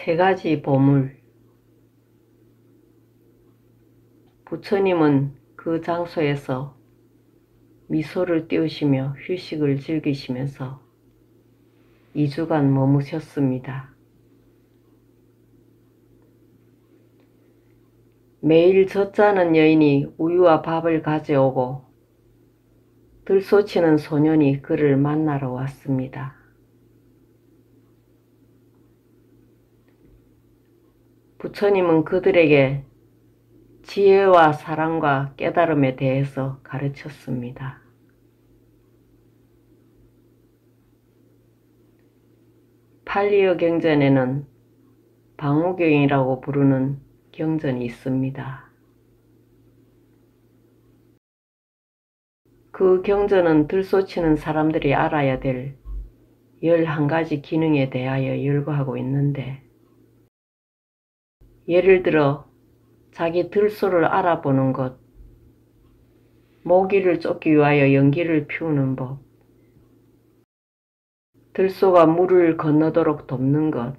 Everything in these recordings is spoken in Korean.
세 가지 보물. 부처님은 그 장소에서 미소를 띄우시며 휴식을 즐기시면서 2주간 머무셨습니다. 매일 젖자는 여인이 우유와 밥을 가져오고 들소치는 소년이 그를 만나러 왔습니다. 부처님은 그들에게 지혜와 사랑과 깨달음에 대해서 가르쳤습니다. 팔리어 경전에는 방호경이라고 부르는 경전이 있습니다. 그 경전은 들소치는 사람들이 알아야 될 11가지 기능에 대하여 열거하고 있는데, 예를 들어 자기 들소를 알아보는 것, 모기를 쫓기 위하여 연기를 피우는 법, 들소가 물을 건너도록 돕는 것,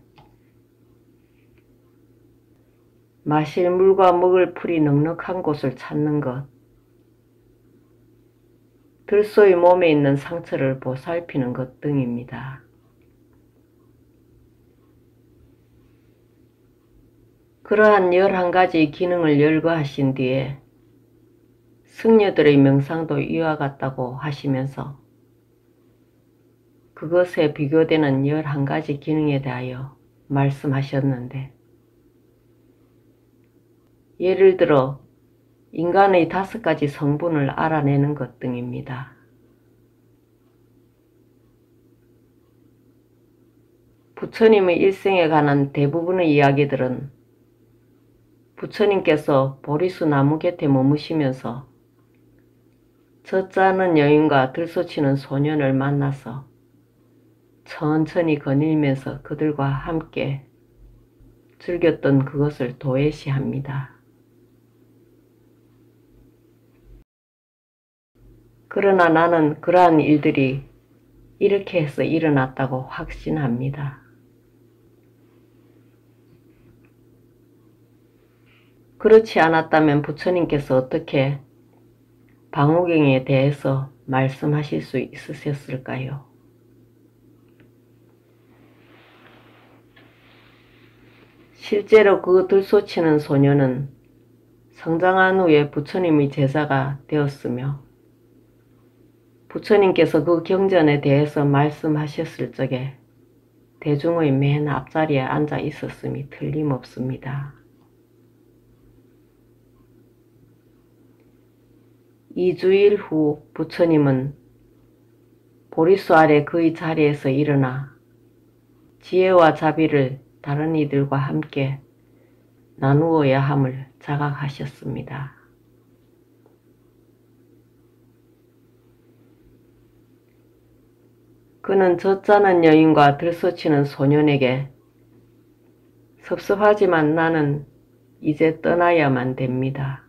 마실 물과 먹을 풀이 넉넉한 곳을 찾는 것, 들소의 몸에 있는 상처를 보살피는 것 등입니다. 그러한 11가지 기능을 열거하신 뒤에 승려들의 명상도 이와 같다고 하시면서 그것에 비교되는 11가지 기능에 대하여 말씀하셨는데, 예를 들어 인간의 5가지 성분을 알아내는 것 등입니다. 부처님의 일생에 관한 대부분의 이야기들은 부처님께서 보리수 나무 곁에 머무시면서 젖자는 여인과 들소치는 소년을 만나서 천천히 거닐면서 그들과 함께 즐겼던 그것을 도외시합니다. 그러나 나는 그러한 일들이 이렇게 해서 일어났다고 확신합니다. 그렇지 않았다면 부처님께서 어떻게 방호경에 대해서 말씀하실 수 있으셨을까요? 실제로 그 들소치는 소녀는 성장한 후에 부처님의 제자가 되었으며, 부처님께서 그 경전에 대해서 말씀하셨을 적에 대중의 맨 앞자리에 앉아 있었음이 틀림없습니다. 2주일 후 부처님은 보리수 아래 그의 자리에서 일어나 지혜와 자비를 다른 이들과 함께 나누어야 함을 자각하셨습니다. 그는 젖자는 여인과 들소치는 소년에게 섭섭하지만 나는 이제 떠나야만 됩니다.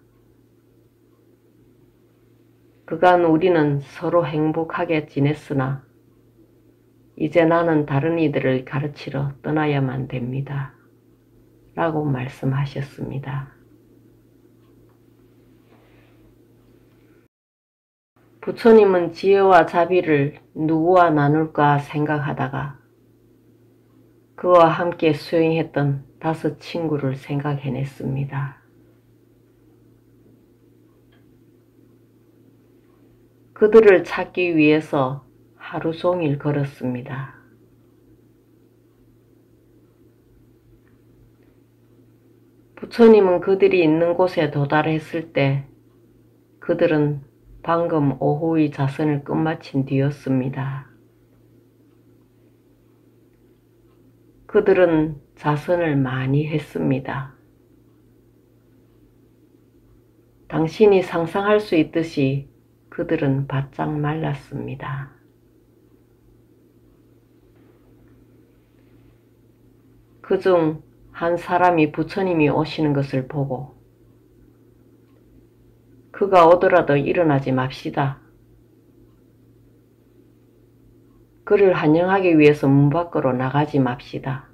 그간 우리는 서로 행복하게 지냈으나 이제 나는 다른 이들을 가르치러 떠나야만 됩니다. 라고 말씀하셨습니다. 부처님은 지혜와 자비를 누구와 나눌까 생각하다가 그와 함께 수행했던 5 친구를 생각해냈습니다. 그들을 찾기 위해서 하루 종일 걸었습니다. 부처님은 그들이 있는 곳에 도달했을 때 그들은 방금 오후의 자선을 끝마친 뒤였습니다. 그들은 자선을 많이 했습니다. 당신이 상상할 수 있듯이 그들은 바짝 말랐습니다. 그중 한 사람이 부처님이 오시는 것을 보고 그가 오더라도 일어나지 맙시다. 그를 환영하기 위해서 문 밖으로 나가지 맙시다.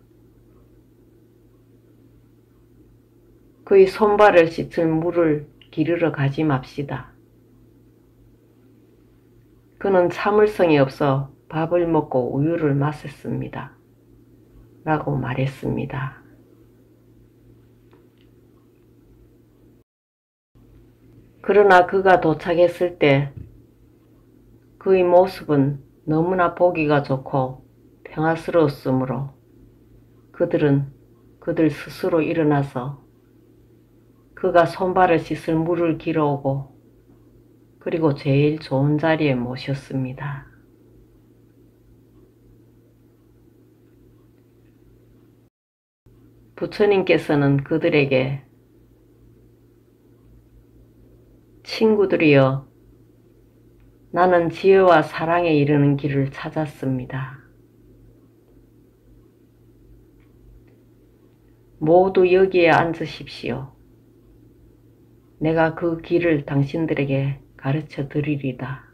그의 손발을 씻을 물을 기르러 가지 맙시다. 그는 참을성이 없어 밥을 먹고 우유를 마셨습니다. 라고 말했습니다. 그러나 그가 도착했을 때 그의 모습은 너무나 보기가 좋고 평화스러웠으므로 그들은 그들 스스로 일어나서 그가 손발을 씻을 물을 길어오고 그리고 제일 좋은 자리에 모셨습니다. 부처님께서는 그들에게 친구들이여, 나는 지혜와 사랑에 이르는 길을 찾았습니다. 모두 여기에 앉으십시오. 내가 그 길을 당신들에게 가르쳐 드리리다.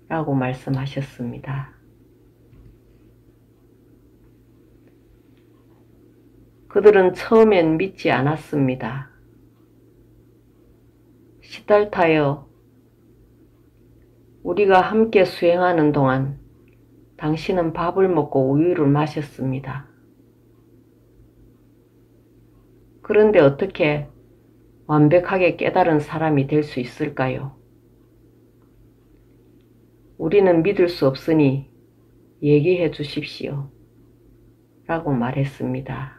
라고 말씀하셨습니다. 그들은 처음엔 믿지 않았습니다. 시달타여, 우리가 함께 수행하는 동안 당신은 밥을 먹고 우유를 마셨습니다. 그런데 어떻게 완벽하게 깨달은 사람이 될 수 있을까요? 우리는 믿을 수 없으니 얘기해 주십시오. 라고 말했습니다.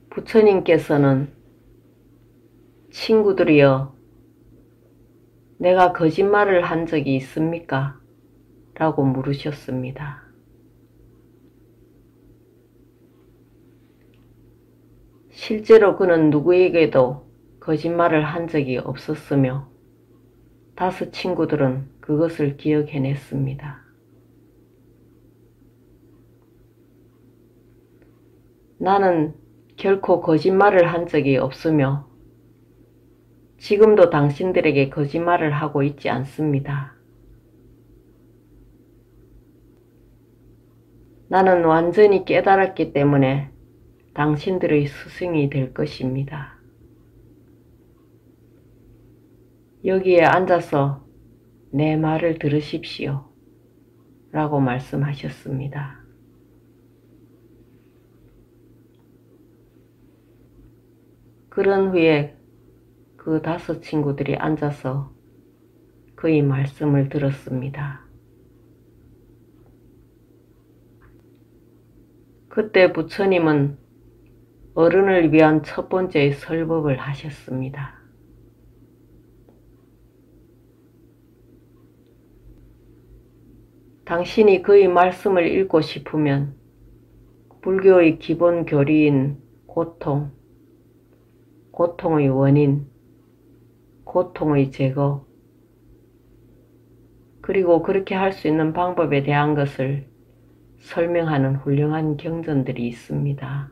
부처님께서는 친구들이여, 내가 거짓말을 한 적이 있습니까? 라고 물으셨습니다. 실제로 그는 누구에게도 거짓말을 한 적이 없었으며 다섯 친구들은 그것을 기억해냈습니다. 나는 결코 거짓말을 한 적이 없으며 지금도 당신들에게 거짓말을 하고 있지 않습니다. 나는 완전히 깨달았기 때문에 당신들의 스승이 될 것입니다. 여기에 앉아서 내 말을 들으십시오. 라고 말씀하셨습니다. 그런 후에 그 다섯 친구들이 앉아서 그의 말씀을 들었습니다. 그때 부처님은 어른을 위한 첫 번째 설법을 하셨습니다. 당신이 그의 말씀을 읽고 싶으면 불교의 기본 교리인 고통, 고통의 원인, 고통의 제거, 그리고 그렇게 할 수 있는 방법에 대한 것을 설명하는 훌륭한 경전들이 있습니다.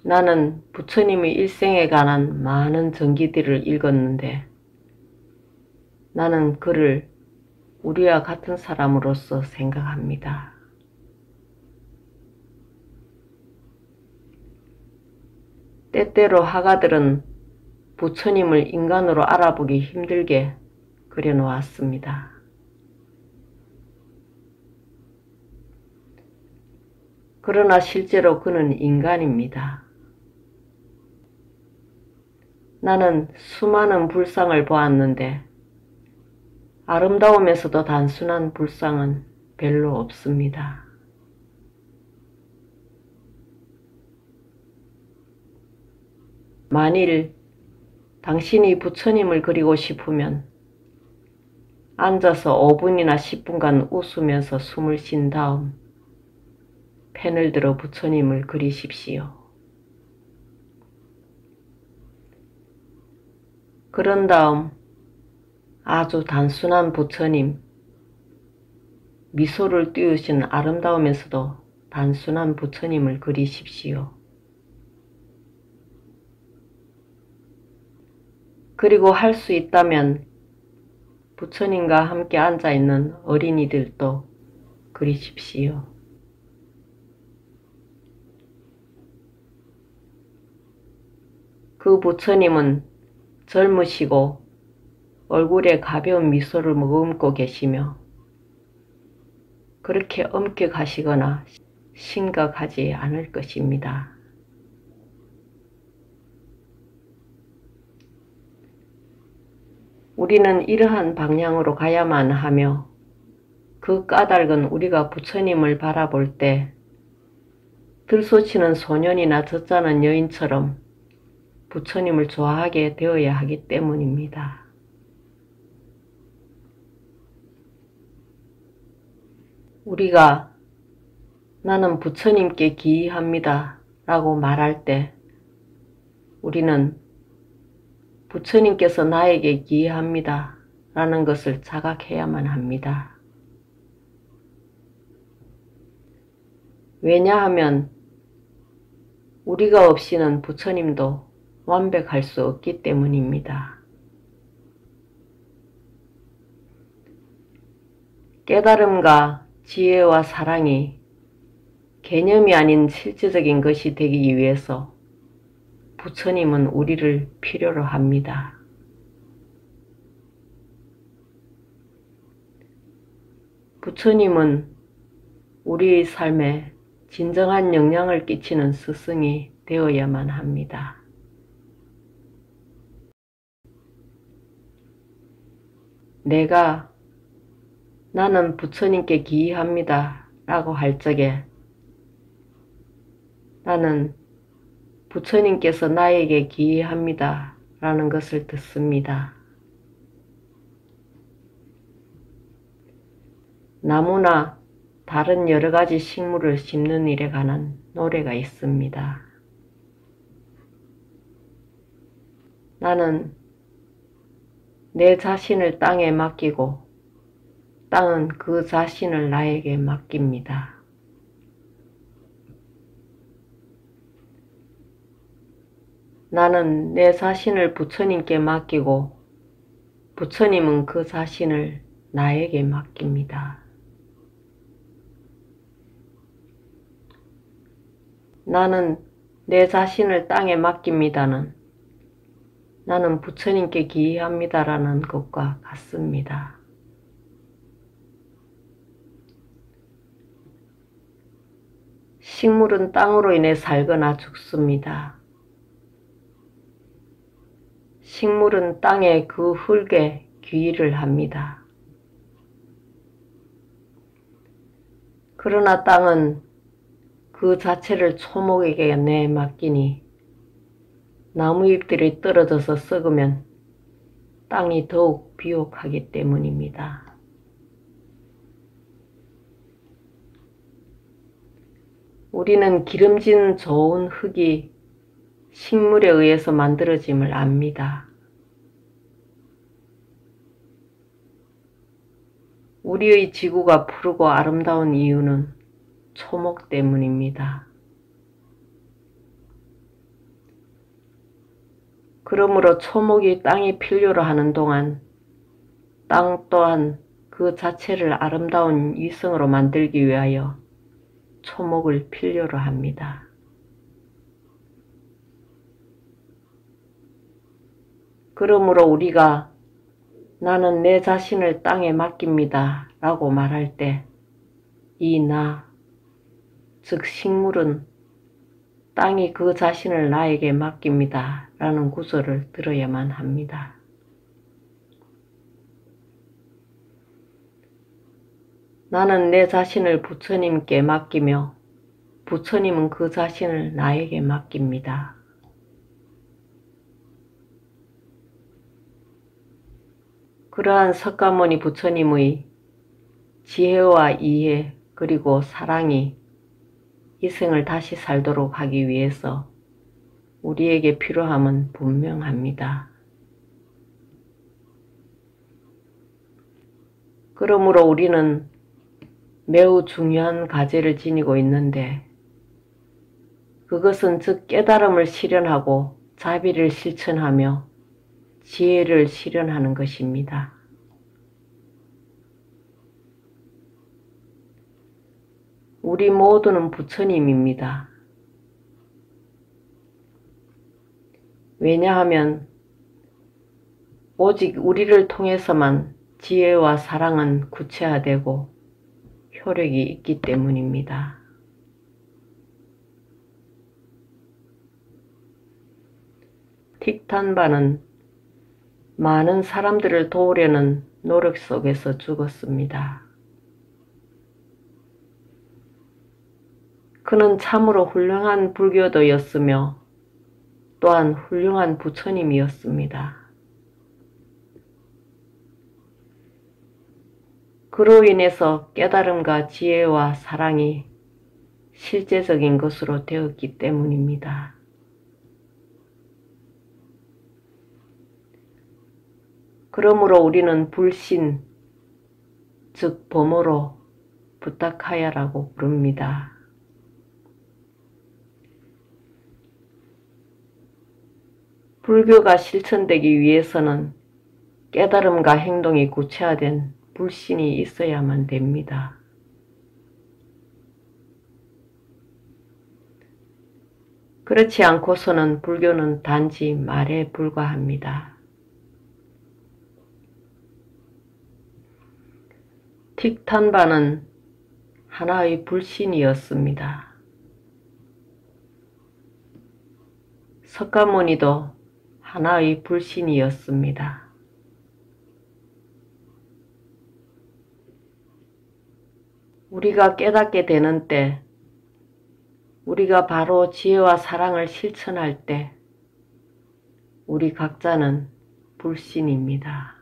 나는 부처님의 일생에 관한 많은 전기들을 읽었는데 나는 그를 우리와 같은 사람으로서 생각합니다. 때때로 화가들은 부처님을 인간으로 알아보기 힘들게 그려놓았습니다. 그러나 실제로 그는 인간입니다. 나는 수많은 불상을 보았는데 아름다우면서도 단순한 불상은 별로 없습니다. 만일 당신이 부처님을 그리고 싶으면 앉아서 5분이나 10분간 웃으면서 숨을 쉰 다음 펜을 들어 부처님을 그리십시오. 그런 다음 아주 단순한 부처님, 미소를 띄우신 아름다우면서도 단순한 부처님을 그리십시오. 그리고 할 수 있다면 부처님과 함께 앉아있는 어린이들도 그리십시오. 그 부처님은 젊으시고 얼굴에 가벼운 미소를 머금고 계시며 그렇게 엄격하시거나 심각하지 않을 것입니다. 우리는 이러한 방향으로 가야만 하며 그 까닭은 우리가 부처님을 바라볼 때 들소치는 소년이나 젖자는 여인처럼 부처님을 좋아하게 되어야 하기 때문입니다. 우리가 나는 부처님께 기이합니다 라고 말할 때 우리는 부처님께서 나에게 기이합니다 라는 것을 자각해야만 합니다. 왜냐하면 우리가 없이는 부처님도 완벽할 수 없기 때문입니다. 깨달음과 지혜와 사랑이 개념이 아닌 실제적인 것이 되기 위해서 부처님은 우리를 필요로 합니다. 부처님은 우리의 삶에 진정한 영향을 끼치는 스승이 되어야만 합니다. 나는 부처님께 기이합니다 라고 할 적에 나는 부처님께서 나에게 기이합니다 라는 것을 듣습니다. 나무나 다른 여러가지 식물을 심는 일에 관한 노래가 있습니다. 나는 내 자신을 땅에 맡기고 땅은 그 자신을 나에게 맡깁니다. 나는 내 자신을 부처님께 맡기고 부처님은 그 자신을 나에게 맡깁니다. 나는 내 자신을 땅에 맡깁니다는 나는 부처님께 기이합니다라는 것과 같습니다. 식물은 땅으로 인해 살거나 죽습니다. 식물은 땅의 그 흙에 귀의를 합니다. 그러나 땅은 그 자체를 초목에게 내맡기니 나무잎들이 떨어져서 썩으면 땅이 더욱 비옥하기 때문입니다. 우리는 기름진 좋은 흙이 식물에 의해서 만들어짐을 압니다. 우리의 지구가 푸르고 아름다운 이유는 초목 때문입니다. 그러므로 초목이 땅이 필요로 하는 동안 땅 또한 그 자체를 아름다운 위성으로 만들기 위하여 초목을 필요로 합니다. 그러므로 우리가 나는 내 자신을 땅에 맡깁니다 라고 말할 때 이 나, 즉 식물은 땅이 그 자신을 나에게 맡깁니다 라는 구절을 들어야만 합니다. 나는 내 자신을 부처님께 맡기며 부처님은 그 자신을 나에게 맡깁니다. 그러한 석가모니 부처님의 지혜와 이해 그리고 사랑이 이 생을 다시 살도록 하기 위해서 우리에게 필요함은 분명합니다. 그러므로 우리는 매우 중요한 과제를 지니고 있는데 그것은 즉 깨달음을 실현하고 자비를 실천하며 지혜를 실현하는 것입니다. 우리 모두는 부처님입니다. 왜냐하면 오직 우리를 통해서만 지혜와 사랑은 구체화되고 효력이 있기 때문입니다. 틱탄바는 많은 사람들을 도우려는 노력 속에서 죽었습니다. 그는 참으로 훌륭한 불교도였으며 또한 훌륭한 부처님이었습니다. 그로 인해서 깨달음과 지혜와 사랑이 실제적인 것으로 되었기 때문입니다. 그러므로 우리는 불신, 즉 범어로 부탁하야라고 부릅니다. 불교가 실천되기 위해서는 깨달음과 행동이 구체화된 불신이 있어야만 됩니다. 그렇지 않고서는 불교는 단지 말에 불과합니다. 틱탄바는 하나의 불신이었습니다. 석가모니도 하나의 불신이었습니다. 우리가 깨닫게 되는 때, 우리가 바로 지혜와 사랑을 실천할 때 우리 각자는 불신입니다.